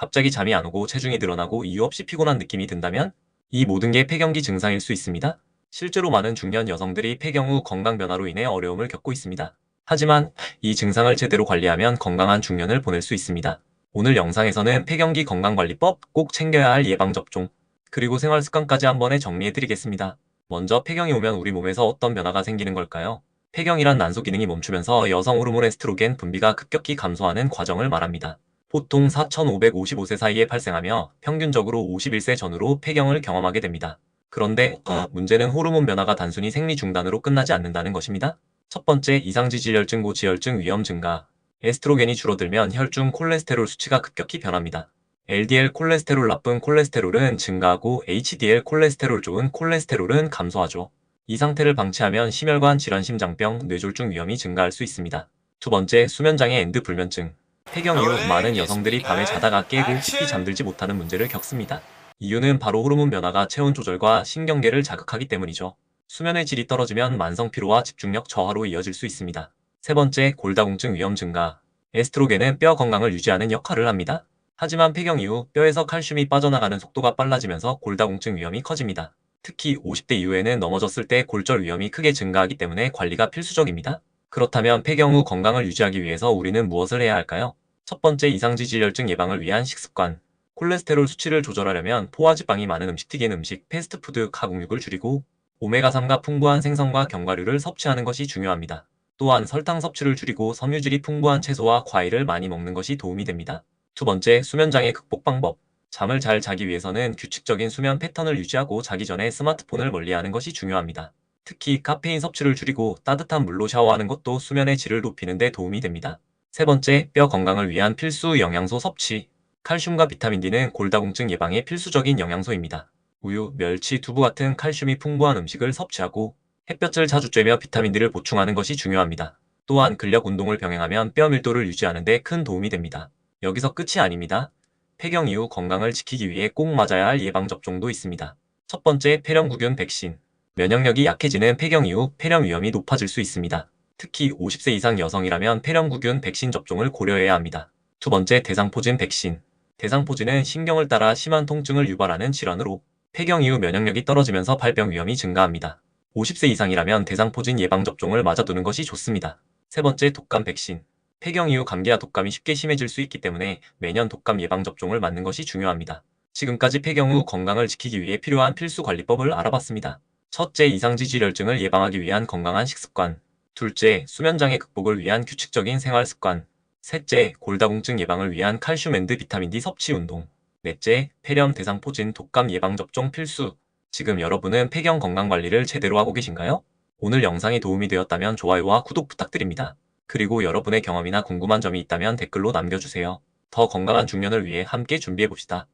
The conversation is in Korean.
갑자기 잠이 안 오고 체중이 늘어나고 이유 없이 피곤한 느낌이 든다면 이 모든 게 폐경기 증상일 수 있습니다. 실제로 많은 중년 여성들이 폐경 후 건강 변화로 인해 어려움을 겪고 있습니다. 하지만 이 증상을 제대로 관리하면 건강한 중년을 보낼 수 있습니다. 오늘 영상에서는 폐경기 건강관리법, 꼭 챙겨야 할 예방접종, 그리고 생활습관까지 한 번에 정리해드리겠습니다. 먼저 폐경이 오면 우리 몸에서 어떤 변화가 생기는 걸까요? 폐경이란 난소 기능이 멈추면서 여성 호르몬 에스트로겐 분비가 급격히 감소하는 과정을 말합니다. 보통 4,555세 사이에 발생하며 평균적으로 51세 전후로 폐경을 경험하게 됩니다. 그런데 문제는 호르몬 변화가 단순히 생리 중단으로 끝나지 않는다는 것입니다. 첫 번째, 이상지질혈증, 고지혈증 위험 증가. 에스트로겐이 줄어들면 혈중 콜레스테롤 수치가 급격히 변합니다. LDL 콜레스테롤 나쁜 콜레스테롤은 증가하고 HDL 콜레스테롤 좋은 콜레스테롤은 감소하죠. 이 상태를 방치하면 심혈관 질환, 심장병, 뇌졸중 위험이 증가할 수 있습니다. 두 번째, 수면장애 앤드 불면증. 폐경 이후 많은 여성들이 밤에 자다가 깨고 깊이 잠들지 못하는 문제를 겪습니다. 이유는 바로 호르몬 변화가 체온 조절과 신경계를 자극하기 때문이죠. 수면의 질이 떨어지면 만성 피로와 집중력 저하로 이어질 수 있습니다. 세 번째, 골다공증 위험 증가. 에스트로겐은 뼈 건강을 유지하는 역할을 합니다. 하지만 폐경 이후 뼈에서 칼슘이 빠져나가는 속도가 빨라지면서 골다공증 위험이 커집니다. 특히 50대 이후에는 넘어졌을 때 골절 위험이 크게 증가하기 때문에 관리가 필수적입니다. 그렇다면 폐경 후 건강을 유지하기 위해서 우리는 무엇을 해야 할까요? 첫 번째, 이상지질혈증 예방을 위한 식습관. 콜레스테롤 수치를 조절하려면 포화지방이 많은 음식, 튀긴 음식, 패스트푸드, 가공육을 줄이고 오메가3가 풍부한 생선과 견과류를 섭취하는 것이 중요합니다. 또한 설탕 섭취를 줄이고 섬유질이 풍부한 채소와 과일을 많이 먹는 것이 도움이 됩니다. 두 번째, 수면장애 극복 방법. 잠을 잘 자기 위해서는 규칙적인 수면 패턴을 유지하고 자기 전에 스마트폰을 멀리하는 것이 중요합니다. 특히 카페인 섭취를 줄이고 따뜻한 물로 샤워하는 것도 수면의 질을 높이는 데 도움이 됩니다. 세 번째, 뼈 건강을 위한 필수 영양소 섭취. 칼슘과 비타민 D는 골다공증 예방에 필수적인 영양소입니다. 우유, 멸치, 두부 같은 칼슘이 풍부한 음식을 섭취하고 햇볕을 자주 쬐며 비타민 D를 보충하는 것이 중요합니다. 또한 근력 운동을 병행하면 뼈 밀도를 유지하는 데 큰 도움이 됩니다. 여기서 끝이 아닙니다. 폐경 이후 건강을 지키기 위해 꼭 맞아야 할 예방접종도 있습니다. 첫 번째, 폐렴구균 백신. 면역력이 약해지는 폐경 이후 폐렴 위험이 높아질 수 있습니다. 특히 50세 이상 여성이라면 폐렴구균 백신 접종을 고려해야 합니다. 두 번째, 대상포진 백신. 대상포진은 신경을 따라 심한 통증을 유발하는 질환으로 폐경 이후 면역력이 떨어지면서 발병 위험이 증가합니다. 50세 이상이라면 대상포진 예방접종을 맞아두는 것이 좋습니다. 세 번째, 독감 백신. 폐경 이후 감기와 독감이 쉽게 심해질 수 있기 때문에 매년 독감 예방접종을 맞는 것이 중요합니다. 지금까지 폐경 후 건강을 지키기 위해 필요한 필수 관리법을 알아봤습니다. 첫째, 이상지질혈증을 예방하기 위한 건강한 식습관. 둘째, 수면장애 극복을 위한 규칙적인 생활습관. 셋째, 골다공증 예방을 위한 칼슘 앤드 비타민 D 섭취 운동. 넷째, 폐렴, 대상포진, 독감 예방접종 필수. 지금 여러분은 폐경 건강관리를 제대로 하고 계신가요? 오늘 영상이 도움이 되었다면 좋아요와 구독 부탁드립니다. 그리고 여러분의 경험이나 궁금한 점이 있다면 댓글로 남겨주세요. 더 건강한 중년을 위해 함께 준비해봅시다.